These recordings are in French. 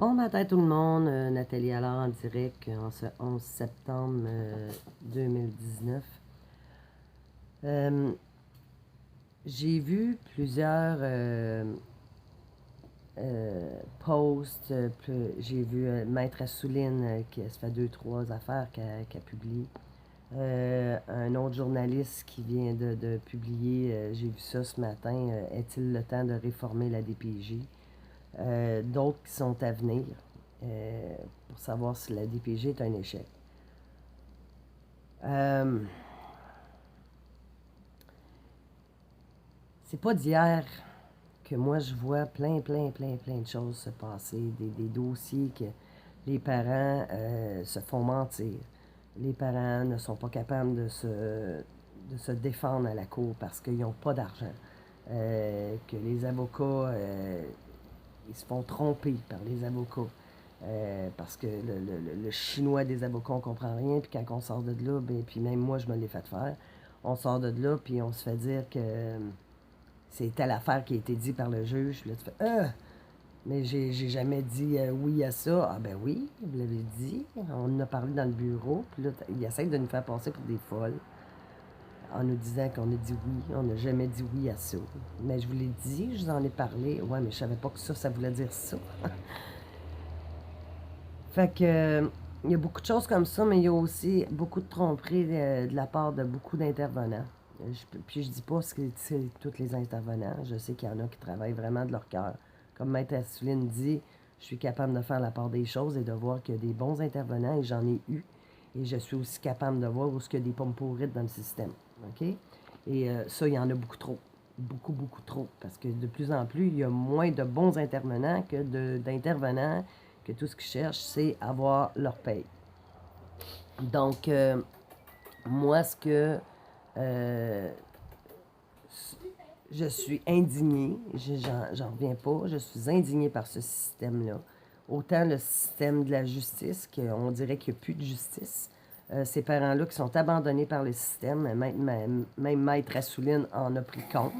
Bon matin tout le monde, Nathalie Allard en direct en ce 11 septembre 2019. J'ai vu plusieurs posts, j'ai vu Maître Assouline, qui ça fait 2-3 affaires qu'elle publie. Un autre journaliste qui vient de publier, j'ai vu ça ce matin, est-il le temps de réformer la DPJ? D'autres qui sont à venir pour savoir si la DPJ est un échec. C'est pas d'hier que moi je vois plein de choses se passer, des dossiers que les parents se font mentir. Les parents ne sont pas capables de se défendre à la cour parce qu'ils n'ont pas d'argent. Que les avocats, ils se font tromper par les avocats. Parce que le chinois des avocats, on comprend rien, puis quand on sort de là, ben, puis même moi, je me l'ai fait faire, on sort de là, puis on se fait dire que c'est telle affaire qui a été dit par le juge, puis là, tu fais « mais j'ai jamais dit oui à ça. » Ah ben oui, vous l'avez dit, on en a parlé dans le bureau, puis là, il essaie de nous faire passer pour des folles, en nous disant qu'on a dit oui, on n'a jamais dit oui à ça. Mais je vous l'ai dit, je vous en ai parlé, ouais, mais je savais pas que ça voulait dire ça. Fait que, il y a beaucoup de choses comme ça, mais il y a aussi beaucoup de tromperies de la part de beaucoup d'intervenants. Puis je dis pas que c'est tous les intervenants. Je sais qu'il y en a qui travaillent vraiment de leur cœur. Comme Maître Assouline dit, je suis capable de faire la part des choses et de voir qu'il y a des bons intervenants, et j'en ai eu. Et je suis aussi capable de voir où il y a des pommes pourrites dans le système. OK? Et ça, il y en a beaucoup trop. Beaucoup trop. Parce que de plus en plus, il y a moins de bons intervenants que d'intervenants que tout ce qu'ils cherchent, c'est avoir leur paye. Donc, moi, ce que je suis indignée, j'en reviens pas, je suis indignée par ce système-là. Autant le système de la justice, qu'on dirait qu'il n'y a plus de justice. Ces parents-là qui sont abandonnés par le système, même Maître Assouline en a pris compte.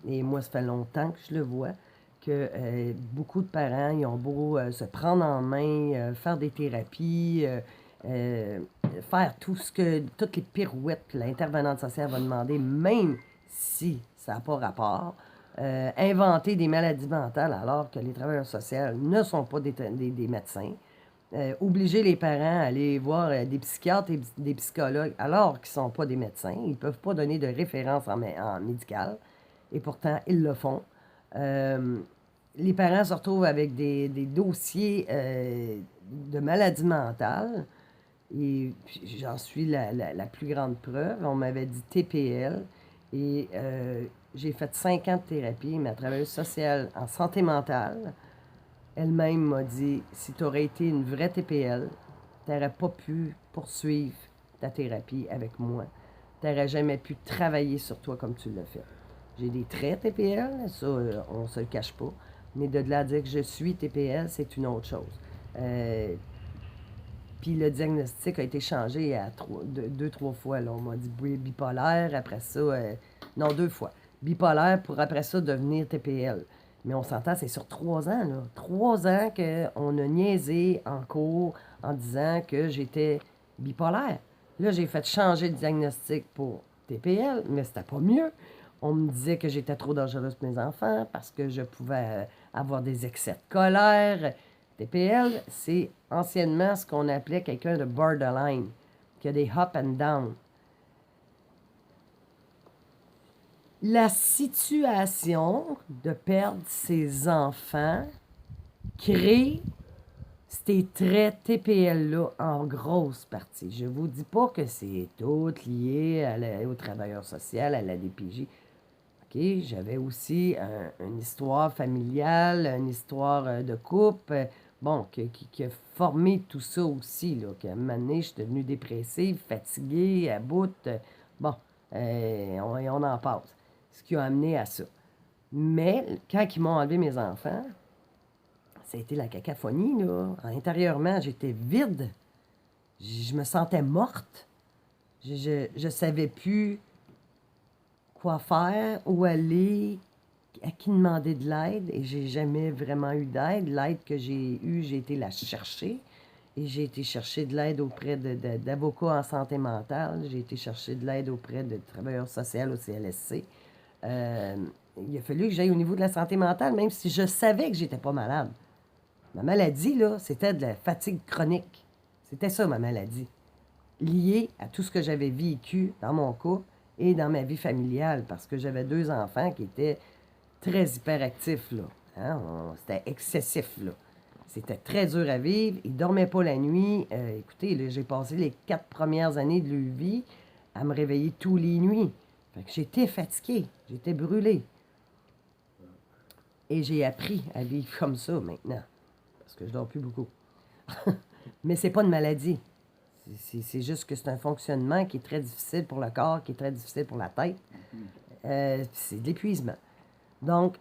Et moi, ça fait longtemps que je le vois, que beaucoup de parents, ils ont beau se prendre en main, faire des thérapies, faire toutes les pirouettes que l'intervenante sociale va demander, même si ça n'a pas rapport, inventer des maladies mentales alors que les travailleurs sociaux ne sont pas des médecins, obliger les parents à aller voir des psychiatres et des psychologues alors qu'ils ne sont pas des médecins, ils ne peuvent pas donner de référence en médical, et pourtant ils le font. Les parents se retrouvent avec des dossiers de maladies mentales. Et j'en suis la plus grande preuve. On m'avait dit TPL. Et j'ai fait 5 ans de thérapie. Ma travailleuse sociale en santé mentale, elle-même m'a dit, si tu aurais été une vraie TPL, tu n'aurais pas pu poursuivre ta thérapie avec moi. Tu n'aurais jamais pu travailler sur toi comme tu l'as fait. J'ai des traits TPL, ça, on ne se le cache pas. Mais de là à dire que je suis TPL, c'est une autre chose. Puis le diagnostic a été changé à 2-3 fois. Là. On m'a dit bipolaire, après ça, non, 2 fois. Bipolaire pour après ça devenir TPL. Mais on s'entend, c'est sur 3 ans. Là. 3 ans qu'on a niaisé en cours en disant que j'étais bipolaire. Là, j'ai fait changer le diagnostic pour TPL, mais c'était pas mieux. On me disait que j'étais trop dangereuse pour mes enfants parce que je pouvais avoir des excès de colère. TPL, c'est anciennement ce qu'on appelait quelqu'un de borderline, qui a des up and down. La situation de perdre ses enfants crée ces traits TPL-là en grosse partie. Je ne vous dis pas que c'est tout lié au travailleur social, à la DPJ. Okay? J'avais aussi une histoire familiale, une histoire de couple, bon, qui a formé tout ça aussi, là, qu'à un moment donné, je suis devenue dépressive, fatiguée, à bout, bon, on en passe. Ce qui a amené à ça. Mais, quand ils m'ont enlevé mes enfants, ça a été la cacophonie, là. Intérieurement, j'étais vide. Je me sentais morte. Je savais plus quoi faire, où aller, à qui demander de l'aide et j'ai jamais vraiment eu d'aide. L'aide que j'ai eue, j'ai été la chercher et j'ai été chercher de l'aide auprès d'avocats en santé mentale. J'ai été chercher de l'aide auprès de travailleurs sociaux au CLSC. Euh, il a fallu que j'aille au niveau de la santé mentale, même si je savais que j'étais pas malade. Ma maladie, là, c'était de la fatigue chronique. C'était ça, ma maladie. Liée à tout ce que j'avais vécu dans mon couple et dans ma vie familiale, parce que j'avais 2 enfants qui étaient très hyperactifs, là. Hein? C'était excessif, là. C'était très dur à vivre. Ils ne dormaient pas la nuit. Écoutez, là, j'ai passé les 4 premières années de leur vie à me réveiller tous les nuits. Fait que j'étais fatiguée. J'étais brûlée. Et j'ai appris à vivre comme ça maintenant. Parce que je dors plus beaucoup. Mais c'est pas une maladie. C'est juste que c'est un fonctionnement qui est très difficile pour le corps, qui est très difficile pour la tête. C'est de l'épuisement. Donc,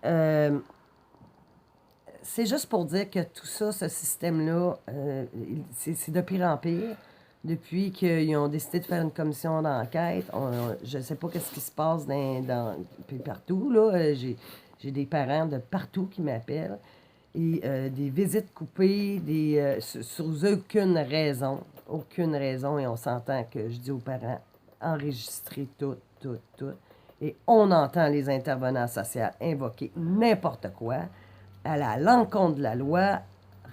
c'est juste pour dire que tout ça, ce système-là, c'est de pire en pire. Depuis qu'ils ont décidé de faire une commission d'enquête, je ne sais pas ce qui se passe puis partout. Là, j'ai des parents de partout qui m'appellent. Et des visites coupées, sans aucune raison. Aucune raison. Et on s'entend que je dis aux parents, enregistrer tout, tout, tout. Et on entend les intervenants sociaux invoquer n'importe quoi, aller à l'encontre de la loi,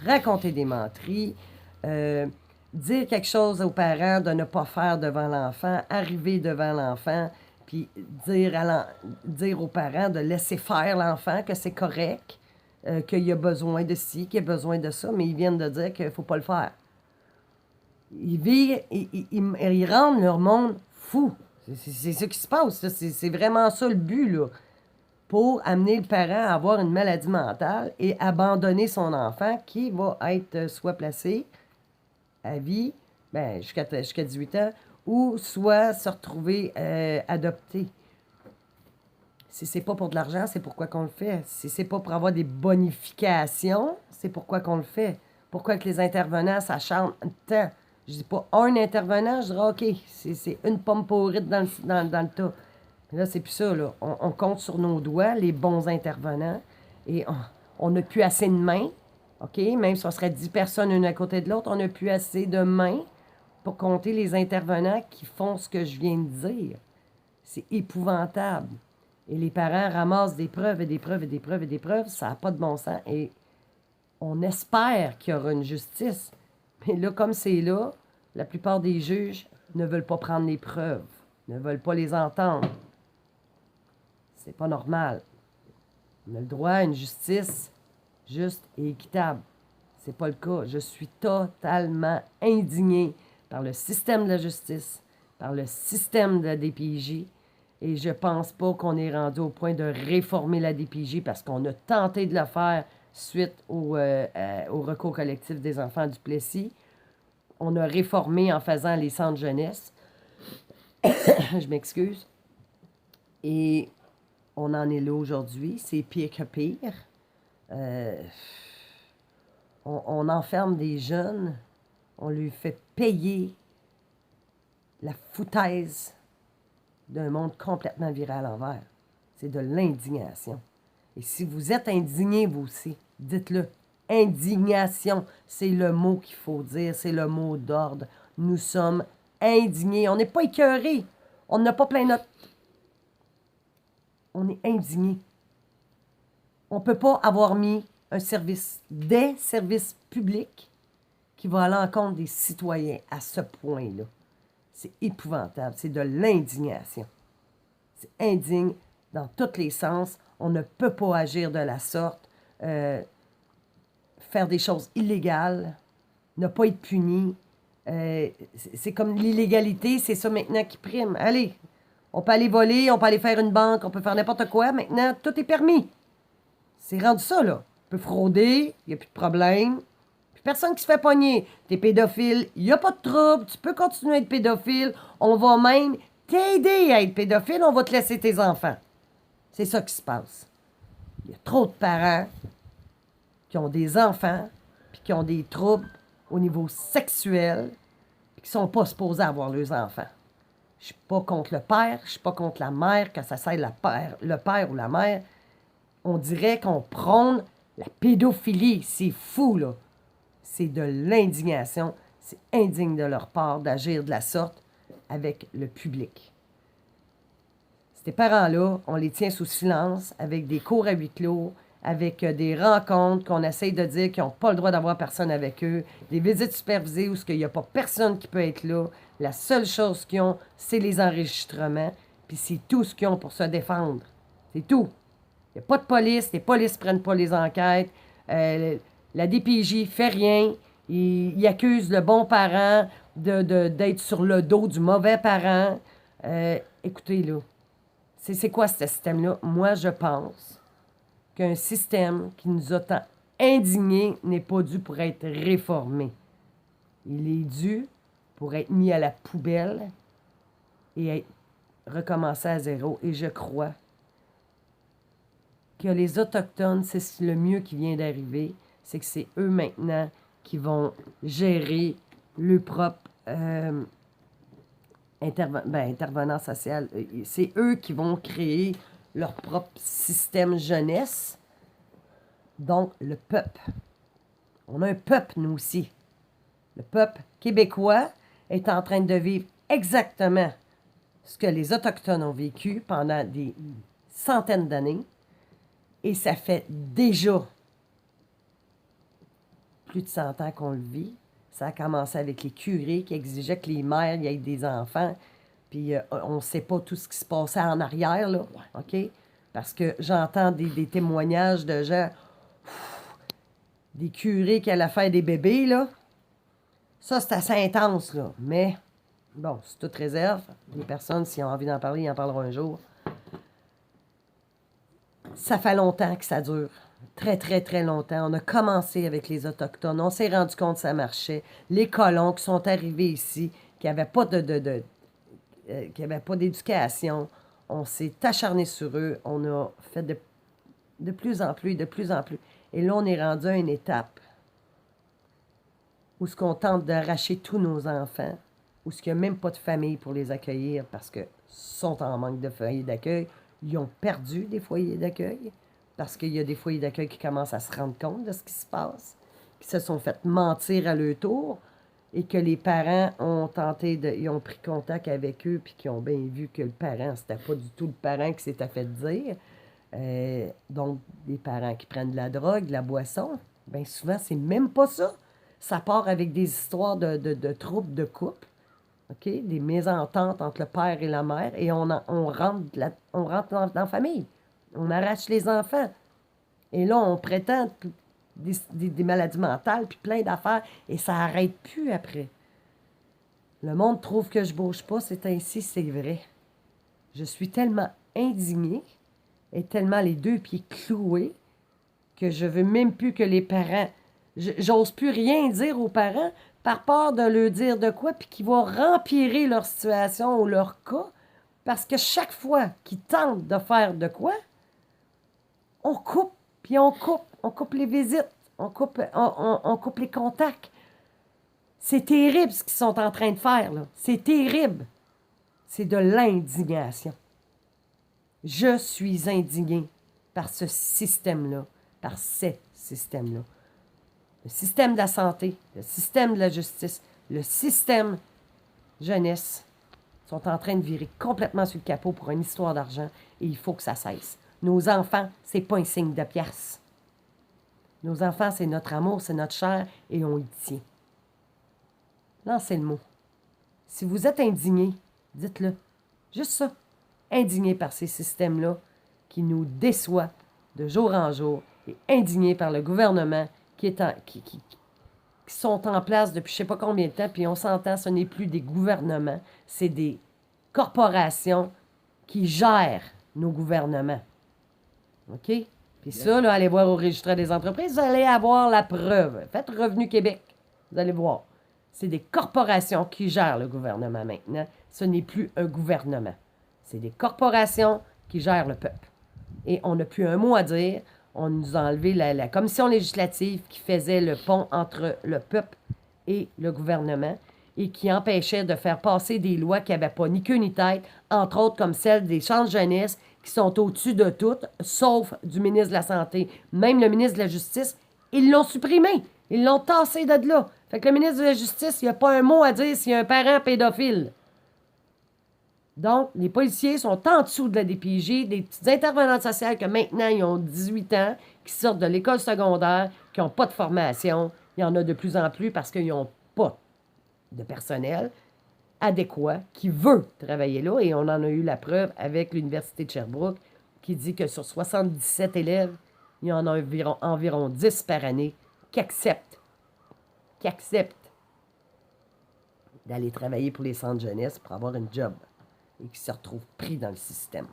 raconter des menteries, dire quelque chose aux parents de ne pas faire devant l'enfant, arriver devant l'enfant, puis dire aux parents de laisser faire l'enfant, que c'est correct, qu'il y a besoin de ci, qu'il y a besoin de ça, mais ils viennent de dire qu'il ne faut pas le faire. Ils rendent leur monde fou. C'est ça qui se passe. C'est vraiment ça le but, là. Pour amener le parent à avoir une maladie mentale et abandonner son enfant qui va être soit placé à vie, jusqu'à 18 ans, ou soit se retrouver adopté. Si c'est pas pour de l'argent, c'est pourquoi qu'on le fait. Si c'est pas pour avoir des bonifications, c'est pourquoi qu'on le fait. Pourquoi que les intervenants s'acharnent tant? Je dis pas un intervenant, je dirais OK, c'est une pomme pourrite dans le tas. Là, c'est plus ça, là. On compte sur nos doigts les bons intervenants et on n'a plus assez de mains, OK? Même si on serait 10 personnes une à côté de l'autre, on n'a plus assez de mains pour compter les intervenants qui font ce que je viens de dire. C'est épouvantable. Et les parents ramassent des preuves et des preuves et des preuves et des preuves. Ça n'a pas de bon sens. Et on espère qu'il y aura une justice. Mais là, comme c'est là, la plupart des juges ne veulent pas prendre les preuves, ne veulent pas les entendre. C'est pas normal. On a le droit à une justice juste et équitable. C'est pas le cas. Je suis totalement indignée par le système de la justice, par le système de la DPJ. Et je pense pas qu'on est rendu au point de réformer la DPJ parce qu'on a tenté de le faire suite au recours collectif des enfants du Plessis. On a réformé en faisant les centres jeunesse. Je m'excuse. Et on en est là aujourd'hui. C'est pire que pire. On enferme des jeunes. On lui fait payer la foutaise d'un monde complètement viré à l'envers. C'est de l'indignation. Et si vous êtes indigné, vous aussi, dites-le. Indignation, c'est le mot qu'il faut dire, c'est le mot d'ordre. Nous sommes indignés. On n'est pas écœurés. On n'a pas plein notre... On est indignés. On ne peut pas avoir mis des services publics qui vont à l'encontre des citoyens à ce point-là. C'est épouvantable. C'est de l'indignation. C'est indigne dans tous les sens. On ne peut pas agir de la sorte. Faire des choses illégales, ne pas être puni. C'est comme l'illégalité, c'est ça maintenant qui prime. Allez, on peut aller voler, on peut aller faire une banque, on peut faire n'importe quoi. Maintenant, tout est permis. C'est rendu ça, là. On peut frauder, il n'y a plus de problème. Puis personne qui se fait pogner. T'es pédophile, il n'y a pas de trouble, tu peux continuer à être pédophile. On va même t'aider à être pédophile, on va te laisser tes enfants. C'est ça qui se passe. Il y a trop de parents qui ont des enfants, puis qui ont des troubles au niveau sexuel, puis qui ne sont pas supposés avoir leurs enfants. Je ne suis pas contre le père, je ne suis pas contre la mère, que ça soit le père ou la mère. On dirait qu'on prône la pédophilie. C'est fou, là. C'est de l'indignation. C'est indigne de leur part d'agir de la sorte avec le public. Ces parents-là, on les tient sous silence avec des cours à huis clos, avec des rencontres qu'on essaye de dire qu'ils n'ont pas le droit d'avoir personne avec eux, des visites supervisées où il n'y a pas personne qui peut être là. La seule chose qu'ils ont, c'est les enregistrements, puis c'est tout ce qu'ils ont pour se défendre. C'est tout. Il n'y a pas de police, les polices ne prennent pas les enquêtes, la DPJ fait rien, il accuse le bon parent d'être sur le dos du mauvais parent. Écoutez, là, c'est quoi ce système-là? Moi, je pense qu'un système qui nous a tant indignés n'est pas dû pour être réformé. Il est dû pour être mis à la poubelle et être recommencé à zéro. Et je crois que les Autochtones, c'est le mieux qui vient d'arriver, c'est que c'est eux maintenant qui vont gérer le propre intervenant social. C'est eux qui vont créer leur propre système jeunesse. Donc, le peuple. On a un peuple, nous aussi. Le peuple québécois est en train de vivre exactement ce que les Autochtones ont vécu pendant des centaines d'années. Et ça fait déjà plus de 100 ans qu'on le vit. Ça a commencé avec les curés qui exigeaient que les mères y aient des enfants. Puis on ne sait pas tout ce qui se passait en arrière, là. OK? Parce que j'entends des témoignages de gens, des curés qui allaient faire des bébés, là. Ça, c'est assez intense, là. Mais, bon, c'est toute réserve. Les personnes, s'ils ont envie d'en parler, ils en parleront un jour. Ça fait longtemps que ça dure. Très, très, très longtemps. On a commencé avec les Autochtones. On s'est rendu compte que ça marchait. Les colons qui sont arrivés ici, qui n'avaient pas qui n'avaient pas d'éducation. On s'est acharné sur eux. On a fait de plus en plus, de plus en plus. Et là, on est rendu à une étape où ce qu'on tente d'arracher tous nos enfants, où ce qu'il n'y a même pas de famille pour les accueillir parce qu'ils sont en manque de foyers d'accueil. Ils ont perdu des foyers d'accueil parce qu'il y a des foyers d'accueil qui commencent à se rendre compte de ce qui se passe, qui se sont fait mentir à leur tour et que les parents ont ils ont pris contact avec eux puis qui ont bien vu que le parent, c'était pas du tout le parent qui s'était fait dire. Donc, des parents qui prennent de la drogue, de la boisson, bien souvent, c'est même pas ça. Ça part avec des histoires de troubles de couple. OK? Des mésententes entre le père et la mère, et on rentre dans la famille. On arrache les enfants. Et là, on prétend des maladies mentales, puis plein d'affaires, et ça n'arrête plus après. Le monde trouve que je bouge pas, c'est ainsi, c'est vrai. Je suis tellement indignée, et tellement les deux pieds cloués, que je veux même plus que les parents... J'ose plus rien dire aux parents, par peur de leur dire de quoi, puis qui va rempirer leur situation ou leur cas, parce que chaque fois qu'ils tentent de faire de quoi, on coupe, puis on coupe les visites, on coupe les contacts. C'est terrible ce qu'ils sont en train de faire, là. C'est terrible. C'est de l'indignation. Je suis indignée par ce système-là, par ces systèmes-là. Le système de la santé, le système de la justice, le système jeunesse sont en train de virer complètement sur le capot pour une histoire d'argent et il faut que ça cesse. Nos enfants, c'est pas un signe de pièce. Nos enfants, c'est notre amour, c'est notre chair et on y tient. Lancez le mot. Si vous êtes indigné, dites-le. Juste ça. Indigné par ces systèmes-là qui nous déçoivent de jour en jour et indigné par le gouvernement qui sont en place depuis je ne sais pas combien de temps, puis on s'entend, ce n'est plus des gouvernements, c'est des corporations qui gèrent nos gouvernements. OK? Puis ça, là, allez voir au registre des entreprises, vous allez avoir la preuve. Faites Revenu Québec, vous allez voir. C'est des corporations qui gèrent le gouvernement maintenant. Ce n'est plus un gouvernement. C'est des corporations qui gèrent le peuple. Et on n'a plus un mot à dire. On nous a enlevé la commission législative qui faisait le pont entre le peuple et le gouvernement et qui empêchait de faire passer des lois qui n'avaient pas ni queue ni tête, entre autres comme celle des champs de jeunesse qui sont au-dessus de tout, sauf du ministre de la Santé. Même le ministre de la Justice, ils l'ont supprimé. Ils l'ont tassé de là. Fait que le ministre de la Justice, il n'y a pas un mot à dire s'il y a un parent pédophile. Donc, les policiers sont en dessous de la DPJ, des petites intervenantes sociales que maintenant, ils ont 18 ans, qui sortent de l'école secondaire, qui n'ont pas de formation. Il y en a de plus en plus parce qu'ils n'ont pas de personnel adéquat qui veut travailler là. Et on en a eu la preuve avec l'Université de Sherbrooke qui dit que sur 77 élèves, il y en a environ 10 par année qui acceptent d'aller travailler pour les centres jeunesse pour avoir une job et qui se retrouvent pris dans le système.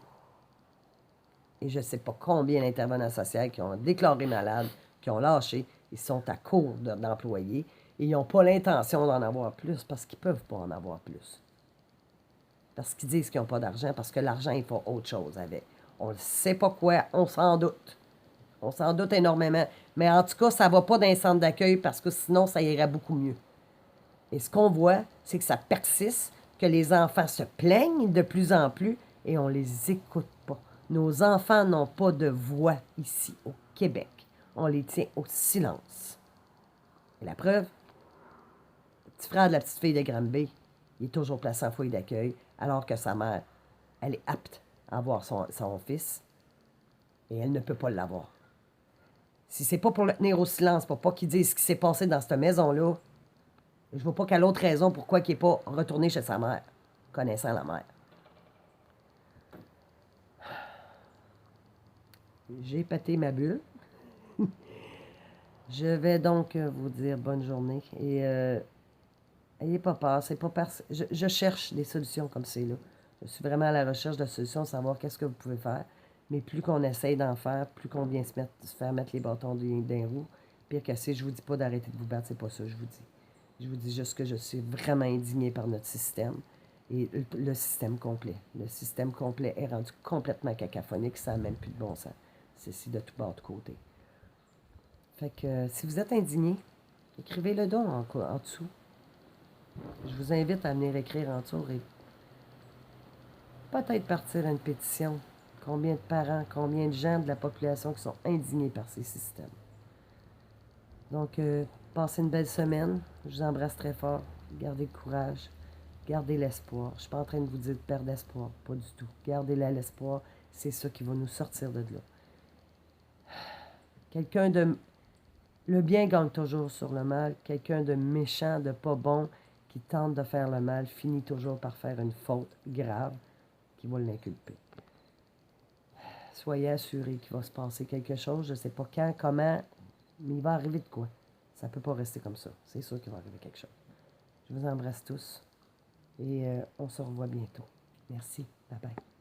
Et je ne sais pas combien d'intervenants sociaux qui ont déclaré malades, qui ont lâché, ils sont à court d'employés et ils n'ont pas l'intention d'en avoir plus parce qu'ils ne peuvent pas en avoir plus. Parce qu'ils disent qu'ils n'ont pas d'argent, parce que l'argent, ils font autre chose avec. On ne sait pas quoi, on s'en doute. On s'en doute énormément. Mais en tout cas, ça ne va pas dans les centres d'accueil parce que sinon, ça irait beaucoup mieux. Et ce qu'on voit, c'est que ça persiste, que les enfants se plaignent de plus en plus et on ne les écoute pas. Nos enfants n'ont pas de voix ici au Québec. On les tient au silence. Et la preuve, le petit frère de la petite fille de Granby, il est toujours placé en foyer d'accueil, alors que sa mère, elle est apte à avoir son fils et elle ne peut pas l'avoir. Si c'est pas pour le tenir au silence, pour pas qu'il dise ce qui s'est passé dans cette maison-là, je ne vois pas quelle autre raison pourquoi il n'est pas retourné chez sa mère, connaissant la mère. J'ai pété ma bulle. Je vais donc vous dire bonne journée. Et ayez pas peur. C'est pas parce... je cherche des solutions comme c'est là. Je suis vraiment à la recherche de solutions, savoir qu'est-ce que vous pouvez faire. Mais plus qu'on essaye d'en faire, plus qu'on vient se faire mettre les bâtons dans les roues. Pire que c'est, je vous dis pas d'arrêter de vous battre, c'est pas ça, je vous dis. Je vous dis juste que je suis vraiment indignée par notre système et le système complet. Le système complet est rendu complètement cacophonique, ça n'a même plus de bon sens. C'est ici de tout bord de côté. Fait que si vous êtes indigné, écrivez-le donc en dessous. Je vous invite à venir écrire en dessous et peut-être partir à une pétition. Combien de parents, combien de gens de la population qui sont indignés par ces systèmes. Donc, passez une belle semaine. Je vous embrasse très fort. Gardez le courage. Gardez l'espoir. Je ne suis pas en train de vous dire de perdre espoir. Pas du tout. Gardez là l'espoir. C'est ça qui va nous sortir de là. Quelqu'un de... Le bien gagne toujours sur le mal. Quelqu'un de méchant, de pas bon, qui tente de faire le mal, finit toujours par faire une faute grave qui va l'inculper. Soyez assurés qu'il va se passer quelque chose. Je ne sais pas quand, comment, mais il va arriver de quoi. Ça ne peut pas rester comme ça. C'est sûr qu'il va arriver quelque chose. Je vous embrasse tous et on se revoit bientôt. Merci. Bye bye.